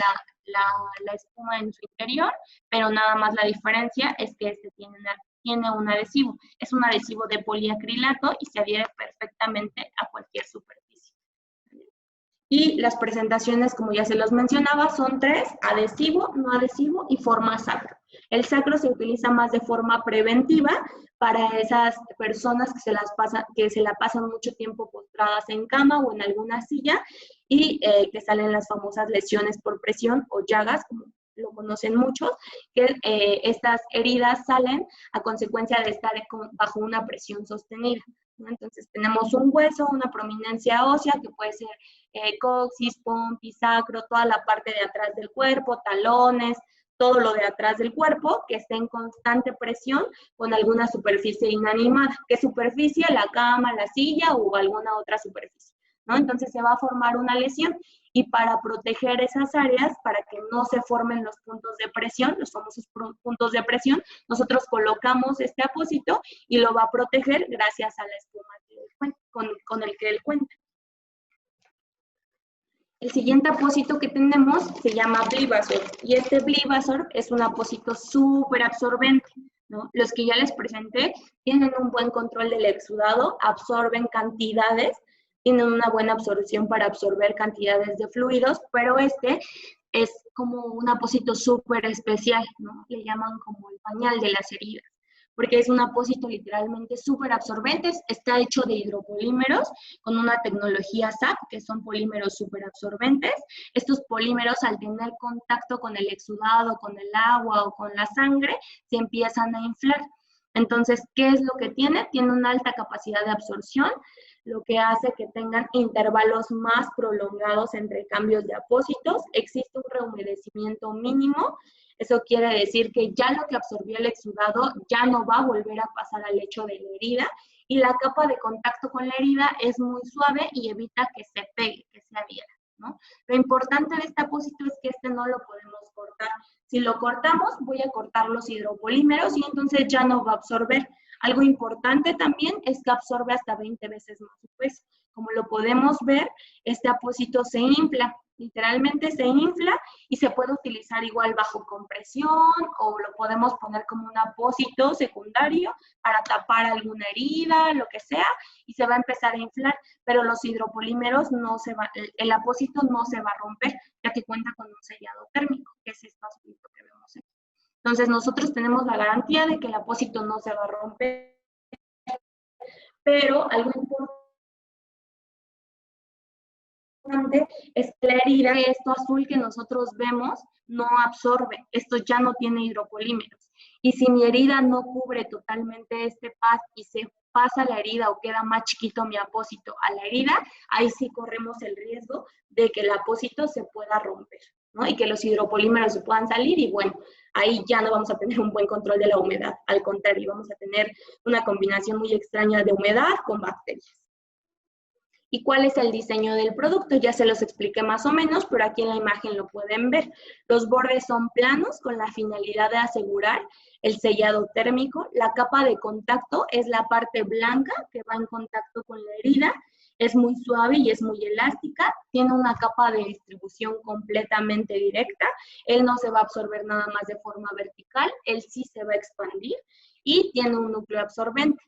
B: la espuma en su interior, pero nada más la diferencia es que este tiene un adhesivo. Es un adhesivo de poliacrilato y se adhiere perfectamente a cualquier superficie. Y las presentaciones, como ya se los mencionaba, son 3, adhesivo, no adhesivo y forma sacro. El sacro se utiliza más de forma preventiva para esas personas que se la pasan mucho tiempo postradas en cama o en alguna silla y que salen las famosas lesiones por presión o llagas, como lo conocen muchos, que estas heridas salen a consecuencia de estar bajo una presión sostenida, ¿no? Entonces tenemos un hueso, una prominencia ósea que puede ser coxis, pompis, sacro, toda la parte de atrás del cuerpo, talones, todo lo de atrás del cuerpo que esté en constante presión con alguna superficie inanimada. ¿Qué superficie? La cama, la silla o alguna otra superficie, ¿no? Entonces se va a formar una lesión y para proteger esas áreas, para que no se formen los puntos de presión, los famosos puntos de presión, nosotros colocamos este apósito y lo va a proteger gracias a la espuma con el que él cuenta. El siguiente apósito que tenemos se llama Blivazor y este Blivazor es un apósito súper absorbente, ¿no? Los que ya les presenté tienen un buen control del exudado, absorben cantidades, tienen una buena absorción para absorber cantidades de fluidos, pero este es como un apósito súper especial, ¿no? Le llaman como el pañal de las heridas, porque es un apósito literalmente súper absorbente, está hecho de hidropolímeros con una tecnología SAP, que son polímeros súper absorbentes. Estos polímeros, al tener contacto con el exudado, con el agua o con la sangre, se empiezan a inflar. Entonces, ¿qué es lo que tiene? Tiene una alta capacidad de absorción, lo que hace que tengan intervalos más prolongados entre cambios de apósitos. Existe un rehumedecimiento mínimo. Eso quiere decir que ya lo que absorbió el exudado ya no va a volver a pasar al lecho de la herida y la capa de contacto con la herida es muy suave y evita que se pegue, que se adhiera, ¿no? Lo importante de este apósito es que este no lo podemos cortar. Si lo cortamos, voy a cortar los hidropolímeros y entonces ya no va a absorber. Algo importante también es que absorbe hasta 20 veces más su peso. Como lo podemos ver, este apósito se infla. Literalmente se infla y se puede utilizar igual bajo compresión o lo podemos poner como un apósito secundario para tapar alguna herida, lo que sea, y se va a empezar a inflar, pero los hidropolímeros el apósito no se va a romper, ya que cuenta con un sellado térmico, que es esto azulito que vemos aquí. Entonces nosotros tenemos la garantía de que el apósito no se va a romper, pero algo importante es que la herida, esto azul que nosotros vemos, no absorbe, esto ya no tiene hidropolímeros. Y si mi herida no cubre totalmente este paz y se pasa la herida o queda más chiquito mi apósito a la herida, ahí sí corremos el riesgo de que el apósito se pueda romper, ¿no? Y que los hidropolímeros se puedan salir y bueno, ahí ya no vamos a tener un buen control de la humedad, al contrario, vamos a tener una combinación muy extraña de humedad con bacterias. ¿Y cuál es el diseño del producto? Ya se los expliqué más o menos, pero aquí en la imagen lo pueden ver. Los bordes son planos con la finalidad de asegurar el sellado térmico. La capa de contacto es la parte blanca que va en contacto con la herida. Es muy suave y es muy elástica. Tiene una capa de distribución completamente directa. Él no se va a absorber nada más de forma vertical. Él sí se va a expandir y tiene un núcleo absorbente.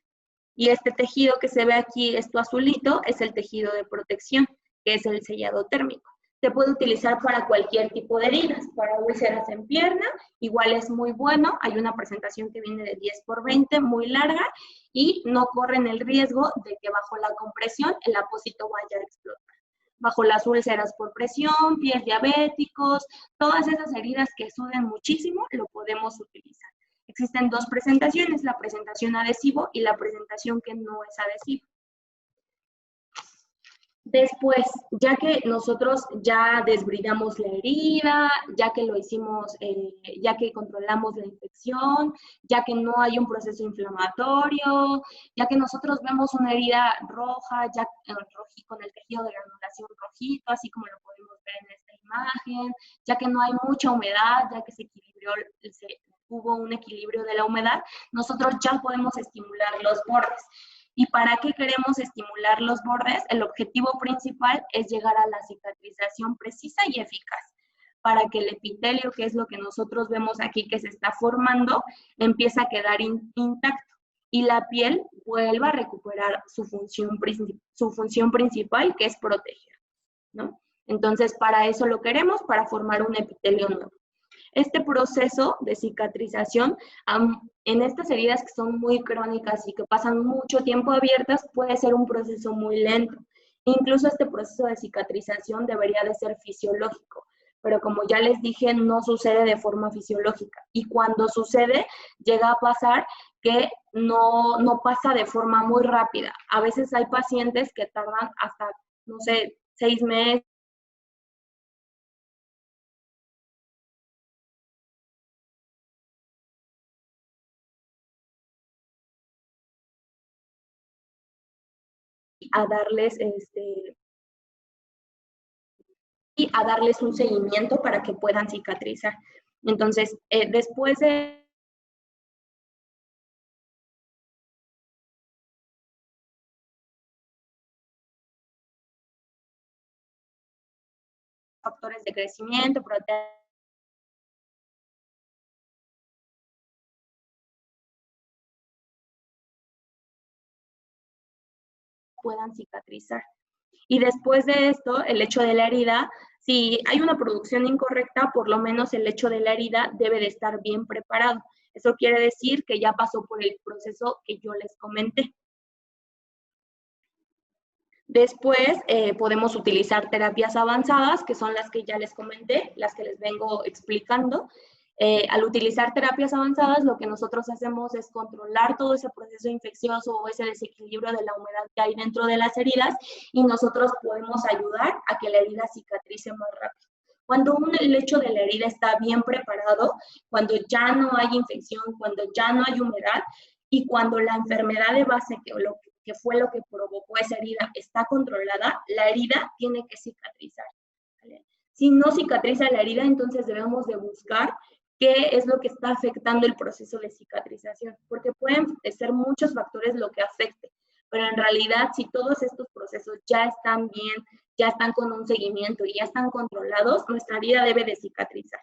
B: Y este tejido que se ve aquí, esto azulito, es el tejido de protección, que es el sellado térmico. Se puede utilizar para cualquier tipo de heridas, para úlceras en pierna, igual es muy bueno. Hay una presentación que viene de 10×20, muy larga, y no corren el riesgo de que bajo la compresión el apósito vaya a explotar. Bajo las úlceras por presión, pies diabéticos, todas esas heridas que sudan muchísimo, lo podemos utilizar. Existen dos presentaciones, la presentación adhesivo y la presentación que no es adhesivo. Después, ya que nosotros ya desbridamos la herida, ya que lo hicimos, ya que controlamos la infección, ya que no hay un proceso inflamatorio, ya que nosotros vemos una herida roja, ya con el tejido de granulación rojito, así como lo podemos ver en esta imagen, ya que no hay mucha humedad, ya que hubo un equilibrio de la humedad, nosotros ya podemos estimular los bordes. ¿Y para qué queremos estimular los bordes? El objetivo principal es llegar a la cicatrización precisa y eficaz, para que el epitelio, que es lo que nosotros vemos aquí que se está formando, empiece a quedar intacto y la piel vuelva a recuperar su función principal, que es proteger, ¿no? Entonces, para eso lo queremos, para formar un epitelio nuevo. Este proceso de cicatrización, en estas heridas que son muy crónicas y que pasan mucho tiempo abiertas, puede ser un proceso muy lento. Incluso este proceso de cicatrización debería de ser fisiológico, pero como ya les dije, no sucede de forma fisiológica. Y cuando sucede, llega a pasar que no pasa de forma muy rápida. A veces hay pacientes que tardan hasta, no sé, 6 meses, a darles un seguimiento para que puedan cicatrizar. Entonces, después de factores de crecimiento, puedan cicatrizar. Y después de esto, el hecho de la herida, si hay una producción incorrecta, por lo menos el hecho de la herida debe de estar bien preparado. Eso quiere decir que ya pasó por el proceso que yo les comenté. Después podemos utilizar terapias avanzadas, que son las que ya les comenté, las que les vengo explicando. Al utilizar terapias avanzadas, lo que nosotros hacemos es controlar todo ese proceso infeccioso o ese desequilibrio de la humedad que hay dentro de las heridas, y nosotros podemos ayudar a que la herida cicatrice más rápido. Cuando el hecho de la herida está bien preparado, cuando ya no hay infección, cuando ya no hay humedad y cuando la enfermedad de base, que fue lo que provocó esa herida, está controlada, la herida tiene que cicatrizar, ¿vale? Si no cicatriza la herida, entonces debemos de buscar qué es lo que está afectando el proceso de cicatrización, porque pueden ser muchos factores lo que afecte, pero en realidad si todos estos procesos ya están bien, ya están con un seguimiento y ya están controlados, nuestra herida debe de cicatrizar.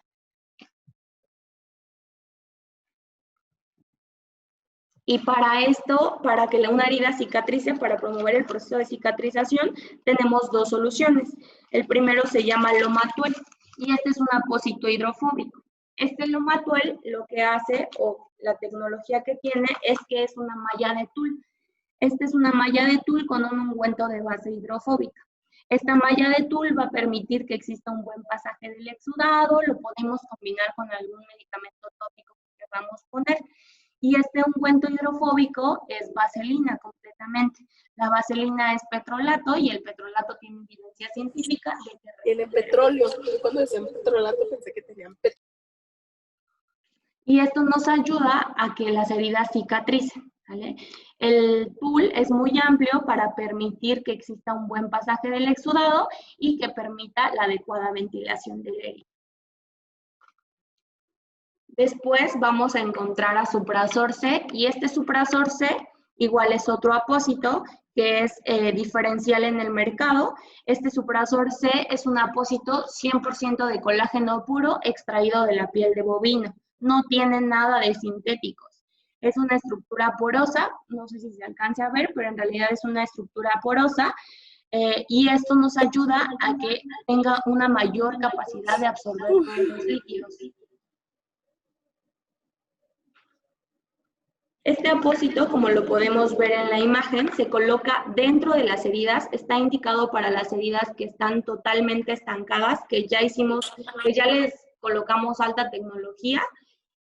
B: Y para esto, para que una herida cicatrice, para promover el proceso de cicatrización, tenemos dos soluciones. El primero se llama Lomatuel y este es un apósito hidrofóbico. Este Lomatuel lo que hace, o la tecnología que tiene, es que es una malla de tul. Esta es una malla de tul con un ungüento de base hidrofóbica. Esta malla de tul va a permitir que exista un buen pasaje del exudado, lo podemos combinar con algún medicamento tópico que queramos poner. Y este ungüento hidrofóbico es vaselina completamente. La vaselina es petrolato y el petrolato tiene evidencia científica de que
C: tiene petróleo. Cuando decían petrolato pensé que tenían petróleo.
B: Y esto nos ayuda a que las heridas cicatricen, ¿vale? El tul es muy amplio para permitir que exista un buen pasaje del exudado y que permita la adecuada ventilación de la herida. Después vamos a encontrar a Suprazor C, y este Suprazor C igual es otro apósito que es diferencial en el mercado. Este Suprazor C es un apósito 100% de colágeno puro extraído de la piel de bovino. No tiene nada de sintéticos. Es una estructura porosa, no sé si se alcanza a ver, pero en realidad es una estructura porosa y esto nos ayuda a que tenga una mayor capacidad de absorber todos los líquidos. Este apósito, como lo podemos ver en la imagen, se coloca dentro de las heridas, está indicado para las heridas que están totalmente estancadas, que ya les colocamos alta tecnología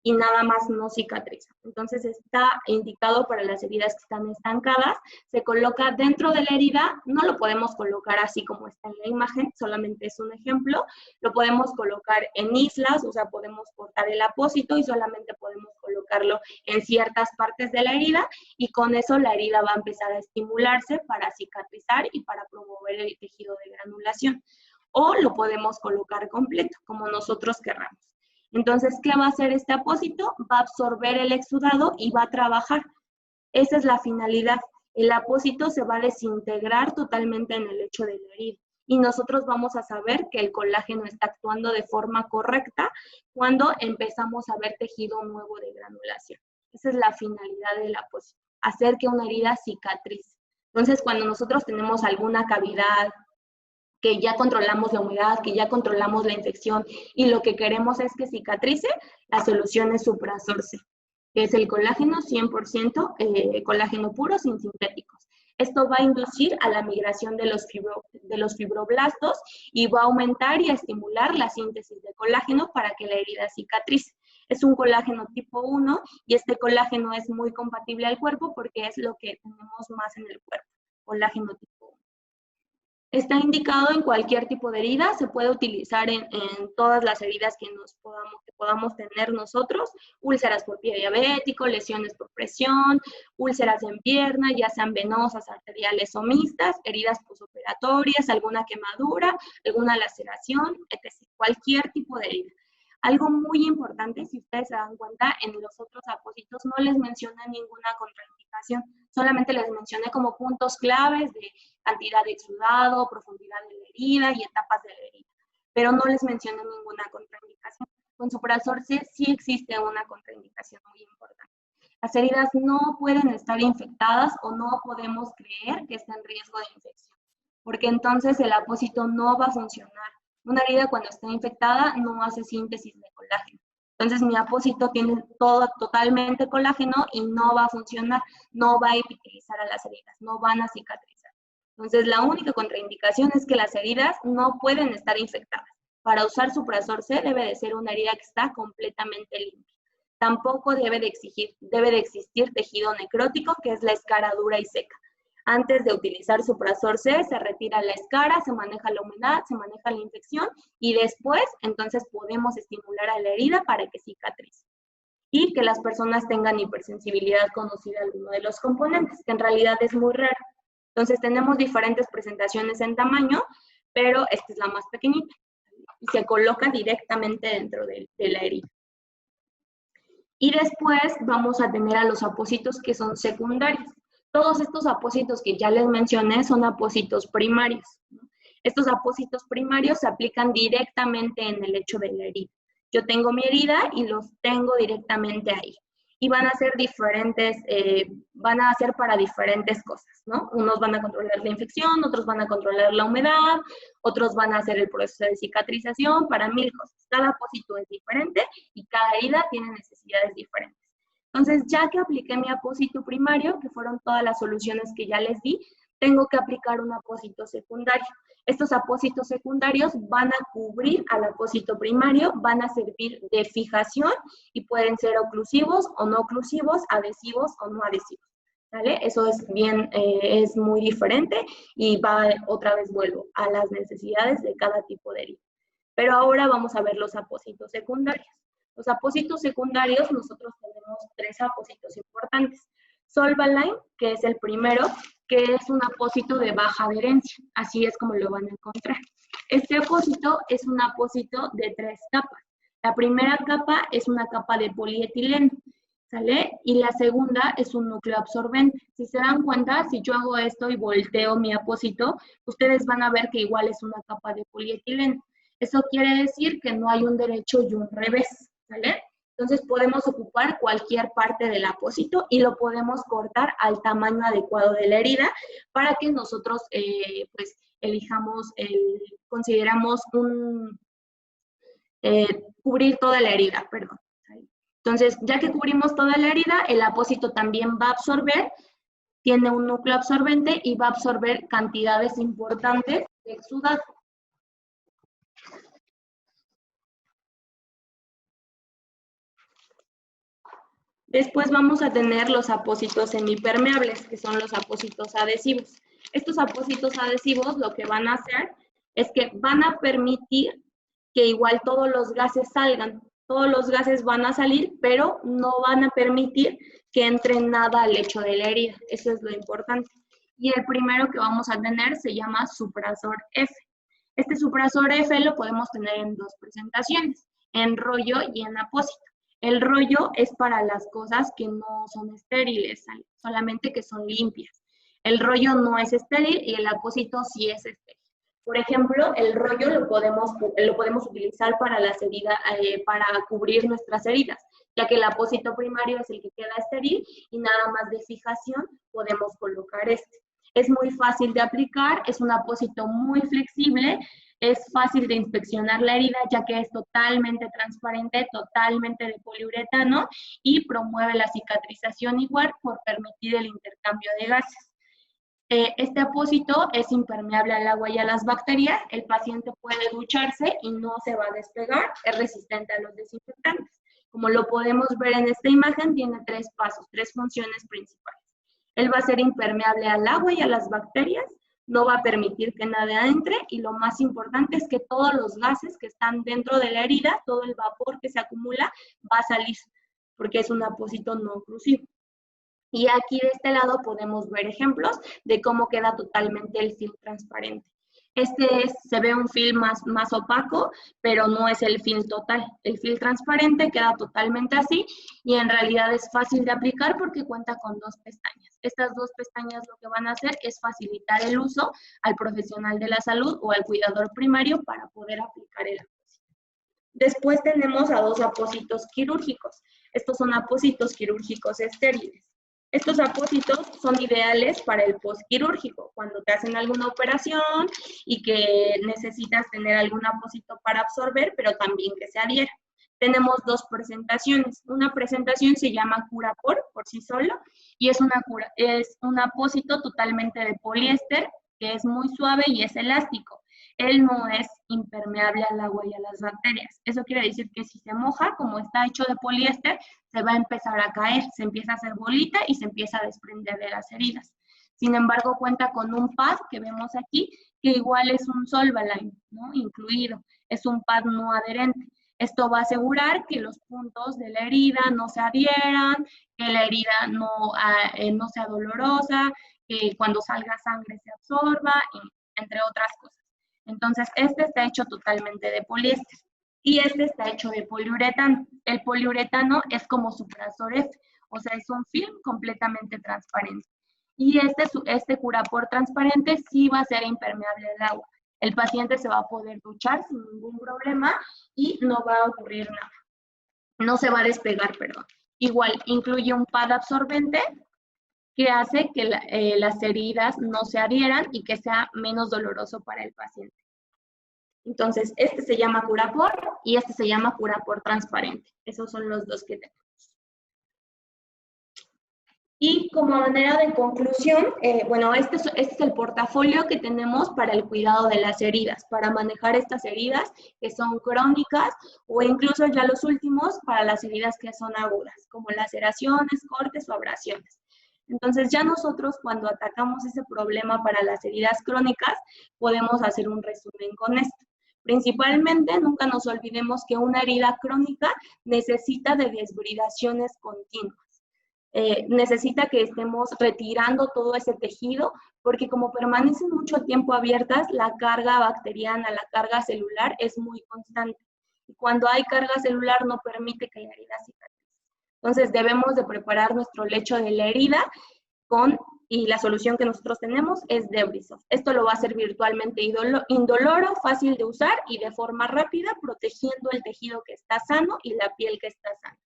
B: y nada más no cicatriza. Entonces está indicado para las heridas que están estancadas, se coloca dentro de la herida, no lo podemos colocar así como está en la imagen, solamente es un ejemplo, lo podemos colocar en islas, o sea, podemos cortar el apósito y solamente podemos colocarlo en ciertas partes de la herida y con eso la herida va a empezar a estimularse para cicatrizar y para promover el tejido de granulación. O lo podemos colocar completo, como nosotros querramos. Entonces, ¿qué va a hacer este apósito? Va a absorber el exudado y va a trabajar. Esa es la finalidad. El apósito se va a desintegrar totalmente en el lecho de la herida. Y nosotros vamos a saber que el colágeno está actuando de forma correcta cuando empezamos a ver tejido nuevo de granulación. Esa es la finalidad del apósito, hacer que una herida cicatrice. Entonces, cuando nosotros tenemos alguna cavidad, que ya controlamos la humedad, que ya controlamos la infección y lo que queremos es que cicatrice, la solución es Supraxor C, que es el colágeno 100% colágeno puro sin sintéticos. Esto va a inducir a la migración de los fibroblastos y va a aumentar y a estimular la síntesis de colágeno para que la herida cicatrice. Es un colágeno tipo 1 y este colágeno es muy compatible al cuerpo porque es lo que tenemos más en el cuerpo, colágeno tipo 1. Está indicado en cualquier tipo de herida, se puede utilizar en todas las heridas que podamos tener nosotros, úlceras por pie diabético, lesiones por presión, úlceras en pierna, ya sean venosas, arteriales o mixtas, heridas posoperatorias, alguna quemadura, alguna laceración, etc. Cualquier tipo de herida. Algo muy importante, si ustedes se dan cuenta, en los otros apósitos no les mencioné ninguna contraindicación, solamente les mencioné como puntos claves de cantidad de exudado, profundidad de la herida y etapas de la herida, pero no les mencioné ninguna contraindicación. Con Supraxor C sí existe una contraindicación muy importante. Las heridas no pueden estar infectadas o no podemos creer que esté en riesgo de infección, porque entonces el apósito no va a funcionar. Una herida cuando está infectada no hace síntesis de colágeno. Entonces mi apósito tiene totalmente colágeno y no va a funcionar, no va a epitelizar a las heridas, no van a cicatrizar. Entonces la única contraindicación es que las heridas no pueden estar infectadas. Para usar Supraxor C debe de ser una herida que está completamente limpia. Tampoco debe de existir tejido necrótico, que es la escara dura y seca. Antes de utilizar Supraxor C, se retira la escara, se maneja la humedad, se maneja la infección y después, entonces, podemos estimular a la herida para que cicatrice. Y que las personas tengan hipersensibilidad conocida a alguno de los componentes, que en realidad es muy raro. Entonces, tenemos diferentes presentaciones en tamaño, pero esta es la más pequeñita y se coloca directamente dentro de la herida. Y después vamos a tener a los apósitos que son secundarios. Todos estos apósitos que ya les mencioné son apósitos primarios, ¿no? Estos apósitos primarios se aplican directamente en el lecho de la herida. Yo tengo mi herida y los tengo directamente ahí. Y van a ser diferentes, van a ser para diferentes cosas, ¿no? Unos van a controlar la infección, otros van a controlar la humedad, otros van a hacer el proceso de cicatrización, para 1000 cosas. Cada apósito es diferente y cada herida tiene necesidades diferentes. Entonces, ya que apliqué mi apósito primario, que fueron todas las soluciones que ya les di, tengo que aplicar un apósito secundario. Estos apósitos secundarios van a cubrir al apósito primario, van a servir de fijación y pueden ser oclusivos o no oclusivos, adhesivos o no adhesivos, ¿vale? Eso es muy diferente y otra vez vuelvo a las necesidades de cada tipo de herida. Pero ahora vamos a ver los apósitos secundarios. Los apósitos secundarios, nosotros tenemos 3 apósitos importantes. Solvaline, que es el primero, que es un apósito de baja adherencia. Así es como lo van a encontrar. Este apósito es un apósito de 3 capas. La primera capa es una capa de polietileno, ¿sale? Y la segunda es un núcleo absorbente. Si se dan cuenta, si yo hago esto y volteo mi apósito, ustedes van a ver que igual es una capa de polietileno. Eso quiere decir que no hay un derecho y un revés, ¿sale? Entonces podemos ocupar cualquier parte del apósito y lo podemos cortar al tamaño adecuado de la herida para que nosotros pues elijamos, consideramos cubrir toda la herida, perdón. Entonces, ya que cubrimos toda la herida, el apósito también va a absorber, tiene un núcleo absorbente y va a absorber cantidades importantes de exudado. Después vamos a tener los apósitos semipermeables, que son los apósitos adhesivos. Estos apósitos adhesivos lo que van a hacer es que van a permitir que igual todos los gases salgan. Todos los gases van a salir, pero no van a permitir que entre nada al lecho de la herida. Eso es lo importante. Y el primero que vamos a tener se llama supresor F. Este supresor F lo podemos tener en dos presentaciones, en rollo y en apósito. El rollo es para las cosas que no son estériles, solamente que son limpias. El rollo no es estéril y el apósito sí es estéril. Por ejemplo, el rollo lo podemos utilizar para las heridas, para cubrir nuestras heridas, ya que el apósito primario es el que queda estéril y nada más de fijación podemos colocar este. Es muy fácil de aplicar, es un apósito muy flexible, es fácil de inspeccionar la herida ya que es totalmente transparente, totalmente de poliuretano y promueve la cicatrización igual por permitir el intercambio de gases. Este apósito es impermeable al agua y a las bacterias, el paciente puede ducharse y no se va a despegar, es resistente a los desinfectantes. Como lo podemos ver en esta imagen, tiene tres pasos, tres funciones principales. Él va a ser impermeable al agua y a las bacterias, no va a permitir que nada entre y lo más importante es que todos los gases que están dentro de la herida, todo el vapor que se acumula va a salir porque es un apósito no oclusivo. Y aquí de este lado podemos ver ejemplos de cómo queda totalmente el film transparente. Se ve un film más opaco, pero no es el film total. El film transparente queda totalmente así y en realidad es fácil de aplicar porque cuenta con dos pestañas. Estas dos pestañas lo que van a hacer es facilitar el uso al profesional de la salud o al cuidador primario para poder aplicar el apósito. Después tenemos a dos apósitos quirúrgicos. Estos son apósitos quirúrgicos estériles. Estos apósitos son ideales para el postquirúrgico, cuando te hacen alguna operación y que necesitas tener algún apósito para absorber, pero también que se adhiera. Tenemos dos presentaciones. Una presentación se llama Curapor por sí solo y es un apósito totalmente de poliéster que es muy suave y es elástico. Él no es impermeable al agua y a las bacterias. Eso quiere decir que si se moja, como está hecho de poliéster, se va a empezar a caer, se empieza a hacer bolita y se empieza a desprender de las heridas. Sin embargo, cuenta con un pad que vemos aquí, que igual es un Solvaline, ¿no? Incluido. Es un pad no adherente. Esto va a asegurar que los puntos de la herida no se adhieran, que la herida no sea dolorosa, que cuando salga sangre se absorba, entre otras cosas. Entonces, este está hecho totalmente de poliéster y este está hecho de poliuretano. El poliuretano es como supresor F, o sea, es un film completamente transparente. Y este Curapor transparente sí va a ser impermeable al agua. El paciente se va a poder duchar sin ningún problema y no va a ocurrir nada. No se va a despegar, perdón. Igual, incluye un pad absorbente que hace que las heridas no se adhieran y que sea menos doloroso para el paciente. Entonces, este se llama Curapor y este se llama Curapor transparente. Esos son los dos que tenemos. Y como manera de conclusión, bueno, este es el portafolio que tenemos para el cuidado de las heridas, para manejar estas heridas que son crónicas o incluso ya los últimos para las heridas que son agudas, como laceraciones, cortes o abrasiones. Entonces ya nosotros cuando atacamos ese problema para las heridas crónicas, podemos hacer un resumen con esto. Principalmente, nunca nos olvidemos que una herida crónica necesita de desbridaciones continuas. Necesita que estemos retirando todo ese tejido, porque como permanecen mucho tiempo abiertas, la carga bacteriana, la carga celular es muy constante. Y cuando hay carga celular no permite que la herida cicatrice. Entonces debemos de preparar nuestro lecho de la herida y la solución que nosotros tenemos es Debrisoft. Esto lo va a hacer virtualmente indoloro, fácil de usar y de forma rápida, protegiendo el tejido que está sano y la piel que está sana.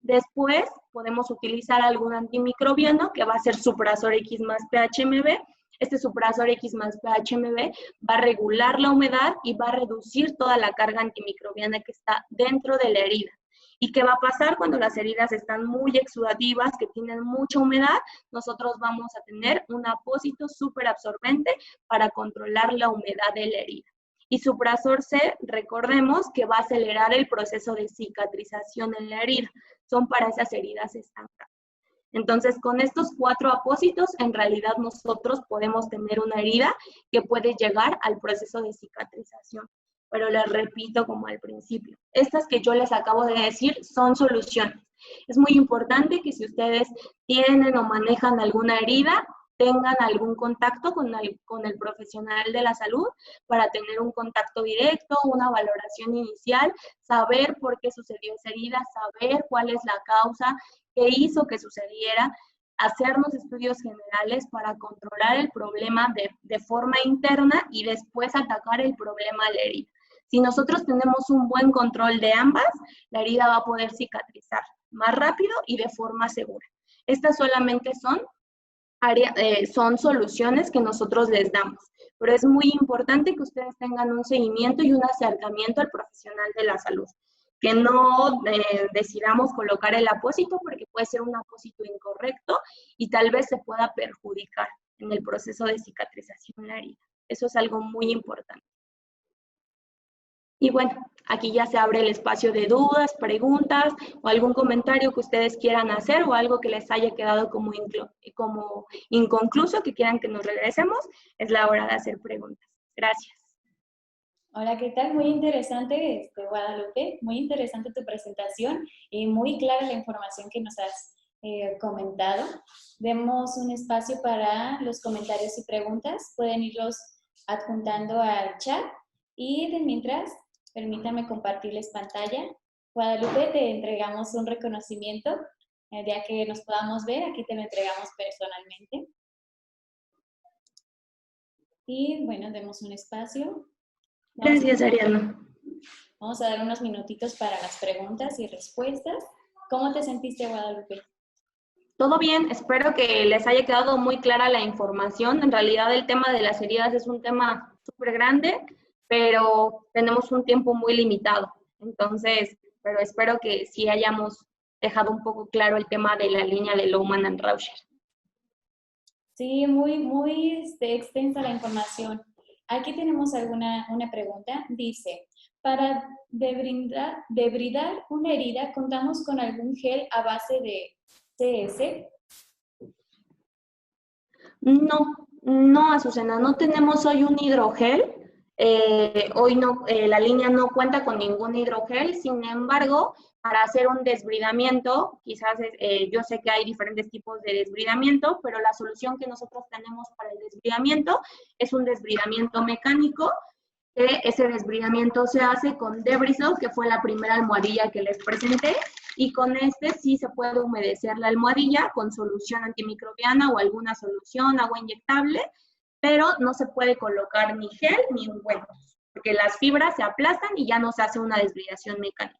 B: Después podemos utilizar algún antimicrobiano que va a ser Suprasolor X más PHMB. Este Suprasolor X más PHMB va a regular la humedad y va a reducir toda la carga antimicrobiana que está dentro de la herida. ¿Y qué va a pasar cuando las heridas están muy exudativas, que tienen mucha humedad? Nosotros vamos a tener un apósito súper absorbente para controlar la humedad de la herida. Y Suprasor C, recordemos que va a acelerar el proceso de cicatrización en la herida. Son para esas heridas estancadas. Entonces, con estos 4 apósitos, en realidad nosotros podemos tener una herida que puede llegar al proceso de cicatrización. Pero les repito como al principio, estas que yo les acabo de decir son soluciones. Es muy importante que si ustedes tienen o manejan alguna herida, tengan algún contacto con el profesional de la salud para tener un contacto directo, una valoración inicial, saber por qué sucedió esa herida, saber cuál es la causa, qué hizo que sucediera, hacernos estudios generales para controlar el problema de forma interna y después atacar el problema de la herida. Si nosotros tenemos un buen control de ambas, la herida va a poder cicatrizar más rápido y de forma segura. Estas solamente son soluciones que nosotros les damos, pero es muy importante que ustedes tengan un seguimiento y un acercamiento al profesional de la salud, que no decidamos colocar el apósito porque puede ser un apósito incorrecto y tal vez se pueda perjudicar en el proceso de cicatrización de la herida. Eso es algo muy importante. Y bueno, aquí ya se abre el espacio de dudas, preguntas o algún comentario que ustedes quieran hacer o algo que les haya quedado como inconcluso, que quieran que nos regresemos. Es la hora de hacer preguntas. Gracias.
A: Hola, ¿qué tal? Muy interesante, Guadalupe, muy interesante tu presentación y muy clara la información que nos has comentado. Demos un espacio para los comentarios y preguntas. Pueden irlos adjuntando al chat y de mientras, permítame compartirles pantalla. Guadalupe, te entregamos un reconocimiento. El día que nos podamos ver, aquí te lo entregamos personalmente. Y bueno, demos un espacio.
B: Gracias, Ariana.
A: Vamos a dar unos minutitos para las preguntas y respuestas. ¿Cómo te sentiste, Guadalupe?
B: Todo bien, espero que les haya quedado muy clara la información. En realidad el tema de las heridas es un tema súper grande, pero tenemos un tiempo muy limitado. Entonces, pero espero que sí hayamos dejado un poco claro el tema de la línea de Lohmann and Rauscher.
A: Sí, muy extensa la información. Aquí tenemos una pregunta. Dice, para debridar una herida, ¿contamos con algún gel a base de CS?
B: No, Azucena, no tenemos hoy un hidrogel. Hoy no, la línea no cuenta con ningún hidrogel, sin embargo, para hacer un desbridamiento, quizás yo sé que hay diferentes tipos de desbridamiento, pero la solución que nosotros tenemos para el desbridamiento es un desbridamiento mecánico, que ese desbridamiento se hace con Debrisol, que fue la primera almohadilla que les presenté, y con este sí se puede humedecer la almohadilla con solución antimicrobiana o alguna solución, agua inyectable, pero no se puede colocar ni gel ni ungüentos, porque las fibras se aplastan y ya no se hace una desbridación mecánica.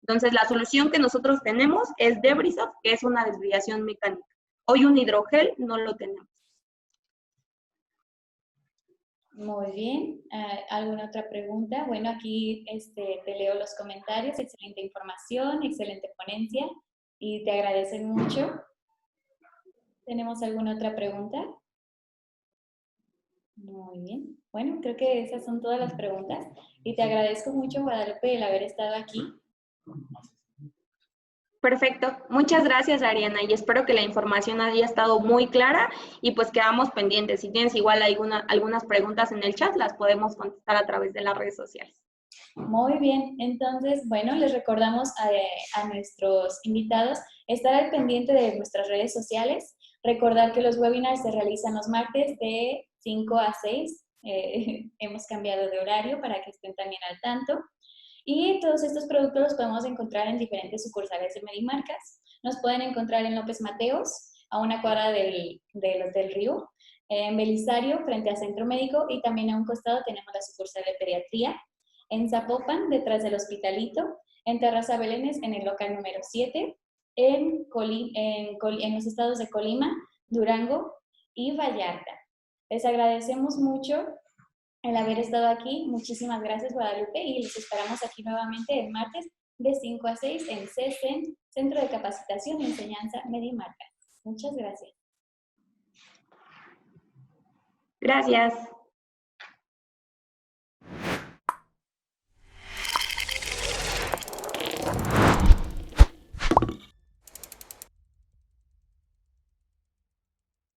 B: Entonces, la solución que nosotros tenemos es Debrisol, que es una desbridación mecánica. Hoy un hidrogel no lo tenemos.
A: Muy bien. ¿Alguna otra pregunta? Bueno, aquí te leo los comentarios. Excelente información, excelente ponencia y te agradecen mucho. ¿Tenemos alguna otra pregunta? Muy bien. Bueno, creo que esas son todas las preguntas y te agradezco mucho, Guadalupe, el haber estado aquí.
B: Perfecto. Muchas gracias, Ariana, y espero que la información haya estado muy clara y pues quedamos pendientes. Si tienes igual algunas preguntas en el chat, las podemos contestar a través de las redes sociales.
A: Muy bien. Entonces, bueno, les recordamos a nuestros invitados estar al pendiente de nuestras redes sociales. Recordar que los webinars se realizan los martes de 5 a 6. Hemos cambiado de horario para que estén también al tanto. Y todos estos productos los podemos encontrar en diferentes sucursales de Medimarcas. Nos pueden encontrar en López Mateos, a una cuadra del Hotel Río, en Belisario, frente al Centro Médico, y también a un costado tenemos la sucursal de Pediatría, en Zapopan, detrás del Hospitalito, en Terraza Belénes, en el local número 7, en los estados de Colima, Durango y Vallarta. Les agradecemos mucho el haber estado aquí. Muchísimas gracias, Guadalupe, y los esperamos aquí nuevamente el martes de 5 a 6 en CESEM, Centro de Capacitación y Enseñanza Media y Marcas. Muchas gracias.
B: Gracias.